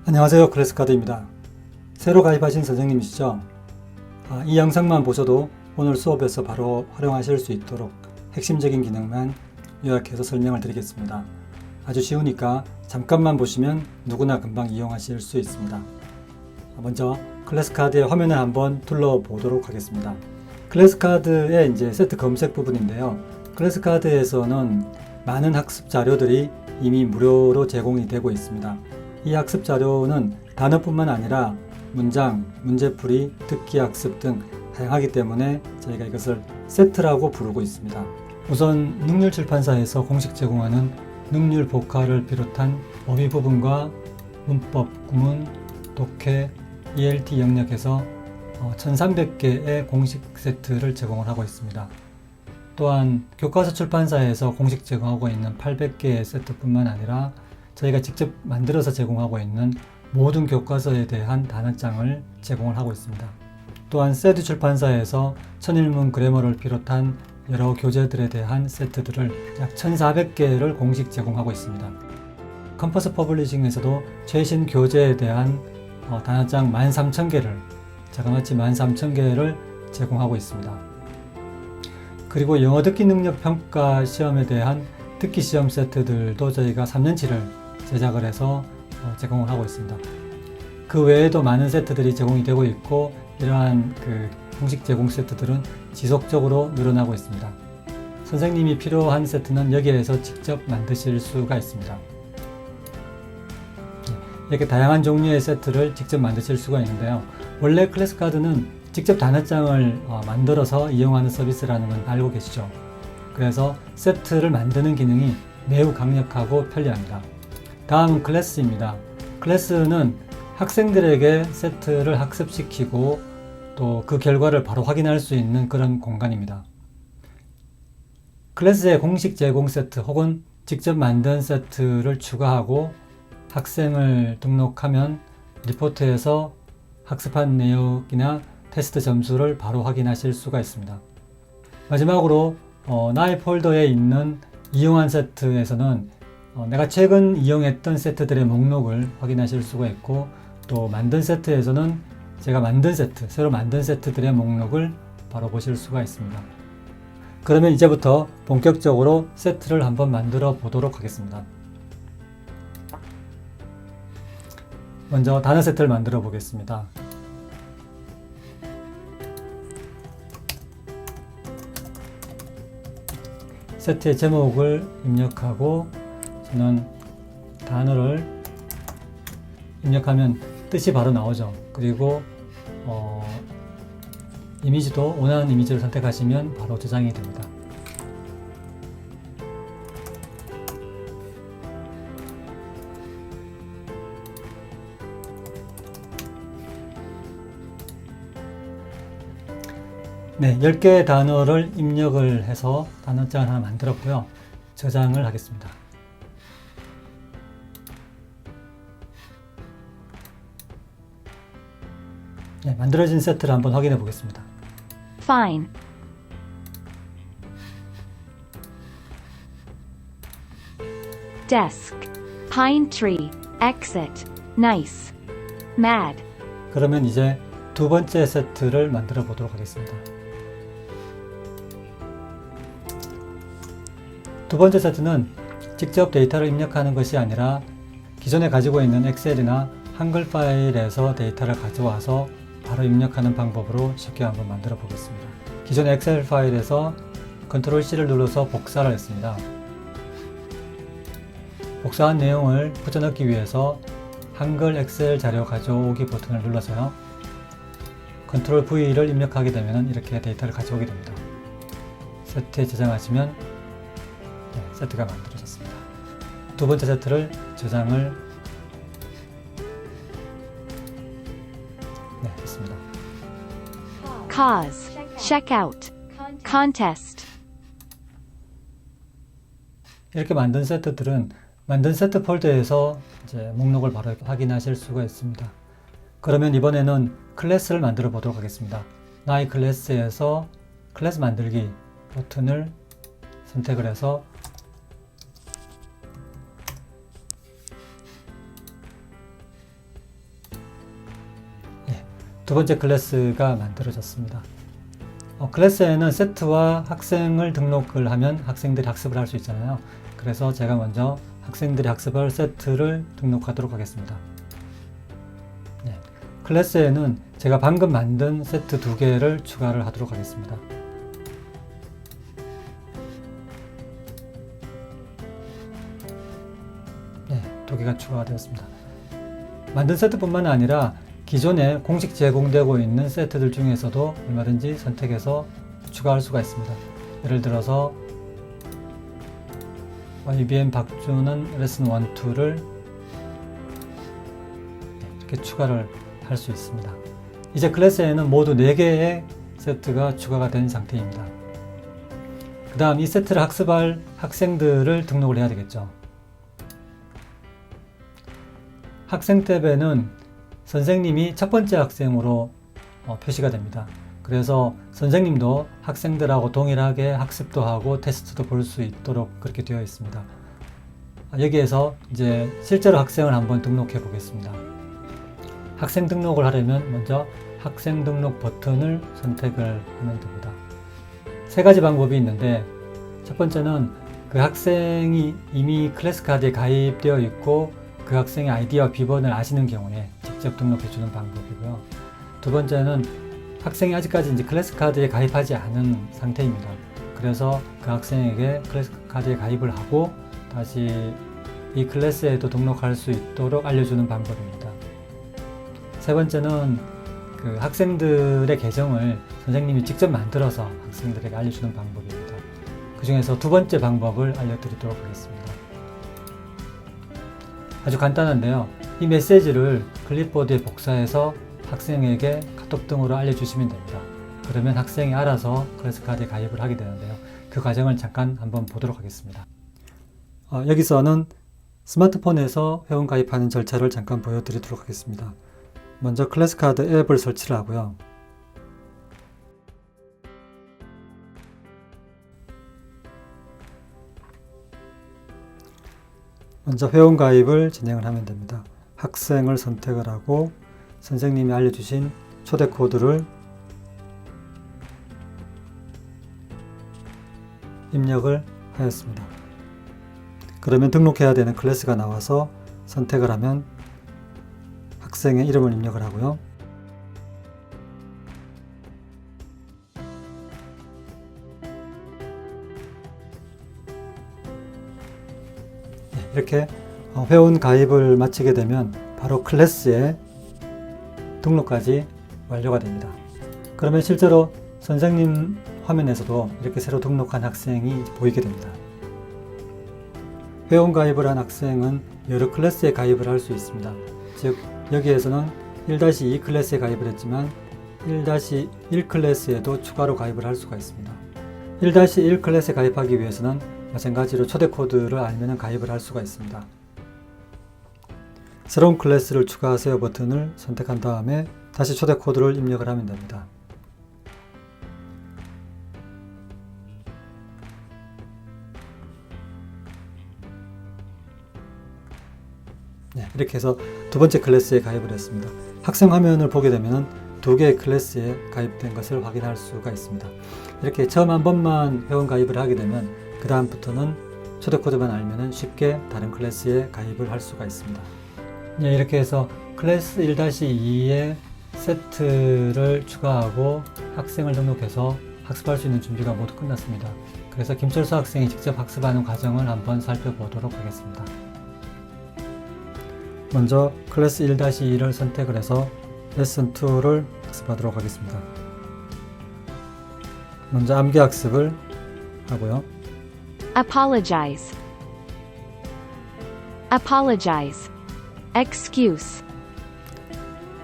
안녕하세요, 클래스카드입니다. 새로 가입하신 선생님이시죠? 이 영상만 보셔도 오늘 수업에서 바로 활용하실 수 있도록 핵심적인 기능만 요약해서 설명을 드리겠습니다. 아주 쉬우니까 잠깐만 보시면 누구나 금방 이용하실 수 있습니다. 먼저 클래스카드의 화면을 한번 둘러보도록 하겠습니다. 클래스카드의 이제 세트 검색 부분인데요. 클래스카드에서는 많은 학습 자료들이 이미 무료로 제공이 되고 있습니다. 이 학습 자료는 단어뿐만 아니라 문장, 문제풀이, 듣기 학습 등 다양하기 때문에 저희가 이것을 세트라고 부르고 있습니다. 우선 능률출판사에서 공식 제공하는 능률 복화를 비롯한 어휘 부분과 문법, 구문, 독해, ELT 영역에서 1300개의 공식 세트를 제공을 하고 있습니다. 또한 교과서 출판사에서 공식 제공하고 있는 800개의 세트뿐만 아니라 저희가 직접 만들어서 제공하고 있는 모든 교과서에 대한 단어장을 제공을 하고 있습니다. 또한 세드 출판사에서 천일문 그래머를 비롯한 여러 교재들에 대한 세트들을 약 1400개를 공식 제공하고 있습니다. 컴퍼스 퍼블리싱에서도 최신 교재에 대한 단어장 13000개를 자그마치 13000개를 제공하고 있습니다. 그리고 영어 듣기 능력 평가 시험에 대한 듣기 시험 세트들도 저희가 3년치를 제작을 해서 제공을 하고 있습니다. 그 외에도 많은 세트들이 제공이 되고 있고 이러한 공식 제공 세트들은 지속적으로 늘어나고 있습니다. 선생님이 필요한 세트는 여기에서 직접 만드실 수가 있습니다. 이렇게 다양한 종류의 세트를 직접 만드실 수가 있는데요. 원래 클래스카드는 직접 단어장을 만들어서 이용하는 서비스라는 건 알고 계시죠? 그래서 세트를 만드는 기능이 매우 강력하고 편리합니다. 다음은 클래스입니다. 클래스는 학생들에게 세트를 학습시키고 또 그 결과를 바로 확인할 수 있는 그런 공간입니다. 클래스의 공식 제공 세트 혹은 직접 만든 세트를 추가하고 학생을 등록하면 리포트에서 학습한 내용이나 테스트 점수를 바로 확인하실 수가 있습니다. 마지막으로 나의 폴더에 있는 이용한 세트에서는 내가 최근 이용했던 세트들의 목록을 확인하실 수가 있고 또 만든 세트에서는 제가 만든 세트, 새로 만든 세트들의 목록을 바로 보실 수가 있습니다. 그러면 이제부터 본격적으로 세트를 한번 만들어 보도록 하겠습니다. 먼저 단어 세트를 만들어 보겠습니다. 세트의 제목을 입력하고 저는 단어를 입력하면 뜻이 바로 나오죠. 그리고 이미지도 원하는 이미지를 선택하시면 바로 저장이 됩니다. 네, 10개의 단어를 입력을 해서 단어장을 하나 만들었고요. 저장을 하겠습니다. 네, 만들어진 세트를 한번 확인해 보겠습니다. Fine. Desk. Pine tree. Exit. Nice. Mad. 그러면 이제 두 번째 세트를 만들어 보도록 하겠습니다. 두 번째 세트는 직접 데이터를 입력하는 것이 아니라 기존에 가지고 있는 엑셀이나 한글 파일에서 데이터를 가져와서 바로 입력하는 방법으로 쉽게 한번 만들어 보겠습니다. 기존의 엑셀 파일에서 컨트롤 C를 눌러서 복사를 했습니다. 복사한 내용을 붙여넣기 위해서 한글 엑셀 자료 가져오기 버튼을 눌러서요. 컨트롤 V를 입력하게 되면 이렇게 데이터를 가져오게 됩니다. 세트에 저장하시면 세트가 만들어졌습니다. 두 번째 세트를 저장을 했습니다. Cause. Checkout. Contest. 이렇게 만든 세트들은 만든 세트 폴더에서 이제 목록을 바로 확인하실 수가 있습니다. 그러면 이번에는 클래스를 만들어 보도록 하겠습니다. 나의 클래스에서 클래스 만들기 버튼을 선택을 해서 두 번째 클래스가 만들어졌습니다. 클래스에는 세트와 학생을 등록을 하면 학생들이 학습을 할 수 있잖아요. 그래서 제가 먼저 학생들이 학습할 세트를 등록하도록 하겠습니다. 네. 클래스에는 제가 방금 만든 세트 2개를 추가를 하도록 하겠습니다. 네, 2개가 추가가 되었습니다. 만든 세트뿐만 아니라 기존에 공식 제공되고 있는 세트들 중에서도 얼마든지 선택해서 추가할 수가 있습니다. 예를 들어서 YBM 박준은 레슨 1, 2를 이렇게 추가를 할 수 있습니다. 이제 클래스에는 모두 4개의 세트가 추가가 된 상태입니다. 그 다음 이 세트를 학습할 학생들을 등록을 해야 되겠죠. 학생 탭에는 선생님이 첫 번째 학생으로 표시가 됩니다. 그래서 선생님도 학생들하고 동일하게 학습도 하고 테스트도 볼 수 있도록 그렇게 되어 있습니다. 여기에서 이제 실제로 학생을 한번 등록해 보겠습니다. 학생 등록을 하려면 먼저 학생 등록 버튼을 선택을 하면 됩니다. 3가지 방법이 있는데, 첫 번째는 그 학생이 이미 클래스 카드에 가입되어 있고 그 학생의 아이디와 비번을 아시는 경우에 직접 등록해 주는 방법이고요. 두 번째는 학생이 아직까지 이제 클래스 카드에 가입하지 않은 상태입니다. 그래서 그 학생에게 클래스 카드에 가입을 하고 다시 이 클래스에도 등록할 수 있도록 알려주는 방법입니다. 세 번째는 그 학생들의 계정을 선생님이 직접 만들어서 학생들에게 알려주는 방법입니다. 그 중에서 2번째 방법을 알려드리도록 하겠습니다. 아주 간단한데요. 이 메시지를 클립보드에 복사해서 학생에게 카톡 등으로 알려주시면 됩니다. 그러면 학생이 알아서 클래스 카드에 가입을 하게 되는데요. 그 과정을 잠깐 한번 보도록 하겠습니다. 여기서는 스마트폰에서 회원 가입하는 절차를 잠깐 보여드리도록 하겠습니다. 먼저 클래스 카드 앱을 설치를 하고요. 먼저 회원 가입을 진행을 하면 됩니다. 학생을 선택을 하고 선생님이 알려주신 초대 코드를 입력을 하였습니다. 그러면 등록해야 되는 클래스가 나와서 선택을 하면 학생의 이름을 입력을 하고요. 이렇게 회원 가입을 마치게 되면 바로 클래스에 등록까지 완료가 됩니다. 그러면 실제로 선생님 화면에서도 이렇게 새로 등록한 학생이 보이게 됩니다. 회원 가입을 한 학생은 여러 클래스에 가입을 할 수 있습니다. 즉 여기에서는 1-2 클래스에 가입을 했지만 1-1 클래스에도 추가로 가입을 할 수가 있습니다. 1-1 클래스에 가입하기 위해서는 마찬가지로 초대 코드를 알면 가입을 할 수가 있습니다. 새로운 클래스를 추가하세요 버튼을 선택한 다음에 다시 초대 코드를 입력을 하면 됩니다. 네, 이렇게 해서 2번째 클래스에 가입을 했습니다. 학생 화면을 보게 되면 2개의 클래스에 가입된 것을 확인할 수가 있습니다. 이렇게 처음 한 번만 회원 가입을 하게 되면 그 다음부터는 초대 코드만 알면 쉽게 다른 클래스에 가입을 할 수가 있습니다. 네, 이렇게 해서 클래스 1-2에 세트를 추가하고 학생을 등록해서 학습할 수 있는 준비가 모두 끝났습니다. 그래서 김철수 학생이 직접 학습하는 과정을 한번 살펴보도록 하겠습니다. 먼저 클래스 1-2를 선택을 해서 레슨 2를 학습하도록 하겠습니다. 먼저 암기 학습을 하고요. Apologize. Apologize. Excuse.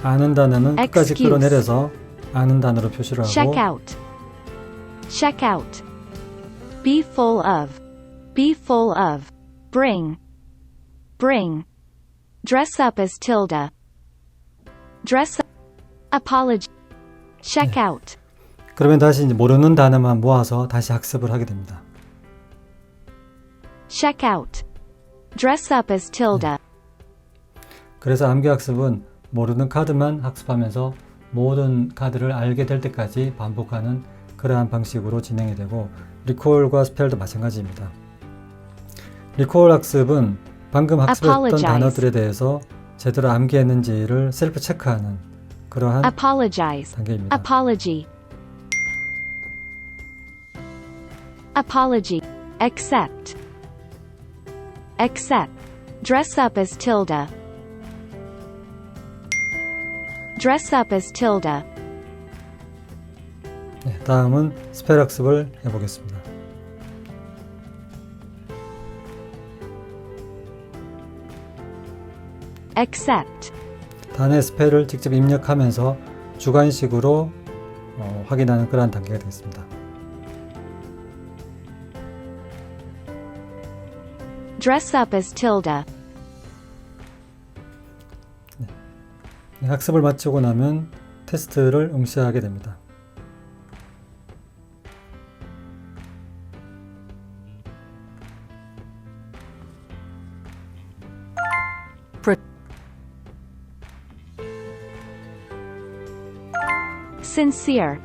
아는 단어는 끝까지 Excuse. 끌어내려서 아는 단어로 표시를 하고 Check out. Check out. Be full of. Be full of. Bring. Bring. Dress up as Tilda. Dress up. Apologize. Check out. 그러면 다시 이제 모르는 단어만 모아서 다시 학습을 하게 됩니다. Check out. Dress up as Tilda. 그래서 암기 학습은 모르는 카드만 학습하면서 모든 카드를 알게 될 때까지 반복하는 그러한 방식으로 진행이 되고, 리콜과 스펠도 마찬가지입니다. 리콜 학습은 방금 학습했던 Apologize. 단어들에 대해서 제대로 암기했는지를 셀프 체크하는 그러한 Apologize. 단계입니다. Apology. Apology. Accept. Accept. Dress up as Tilda. Dress up as Tilda. 네, 다음은 스펠 학습을 해보겠습니다. Accept. 단의 스펠을 직접 입력하면서 주관식으로 확인하는 그러한 단계가 되겠습니다. Dress up as Tilda. 네, 학습을 마치고 나면 테스트를 응시하게 됩니다. Sincere.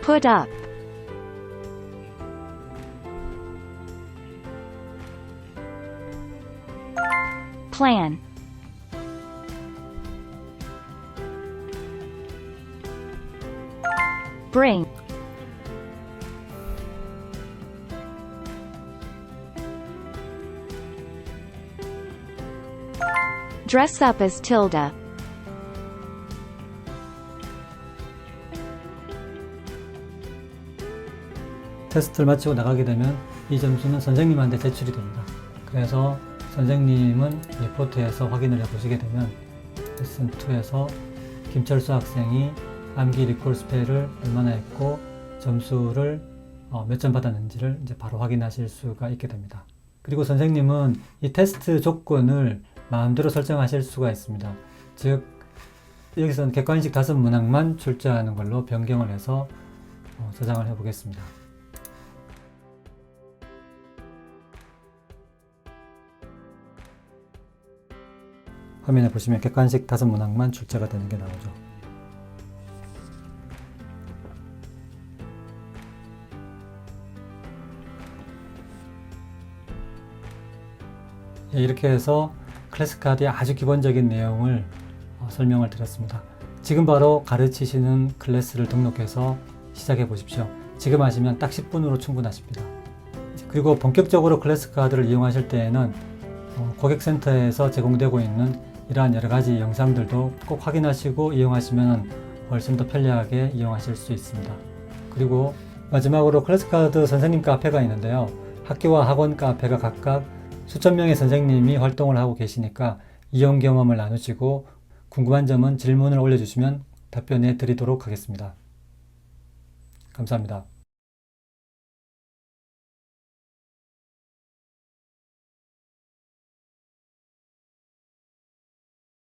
Put up. Plan. Bring. Dress up as Tilda. 테스트를 마치고 나가게 되면 이 점수는 선생님한테 제출이 됩니다. 그래서 선생님은 리포트에서 확인을 해보시게 되면 레슨 2에서 김철수 학생이 암기 리콜 스펠을 얼마나 했고 점수를 몇 점 받았는지를 이제 바로 확인하실 수가 있게 됩니다. 그리고 선생님은 이 테스트 조건을 마음대로 설정하실 수가 있습니다. 즉 여기서는 객관식 5문항만 출제하는 걸로 변경을 해서 저장을 해 보겠습니다. 화면에 보시면 객관식 5문항만 출제가 되는 게 나오죠. 이렇게 해서 클래스카드의 아주 기본적인 내용을 설명을 드렸습니다. 지금 바로 가르치시는 클래스를 등록해서 시작해 보십시오. 지금 하시면 딱 10분으로 충분하십니다. 그리고 본격적으로 클래스카드를 이용하실 때에는 고객센터에서 제공되고 있는 이러한 여러 가지 영상들도 꼭 확인하시고 이용하시면 훨씬 더 편리하게 이용하실 수 있습니다. 그리고 마지막으로 클래스카드 선생님 카페가 있는데요. 학교와 학원 카페가 각각 수천 명의 선생님이 활동을 하고 계시니까 이용 경험을 나누시고 궁금한 점은 질문을 올려주시면 답변해 드리도록 하겠습니다. 감사합니다.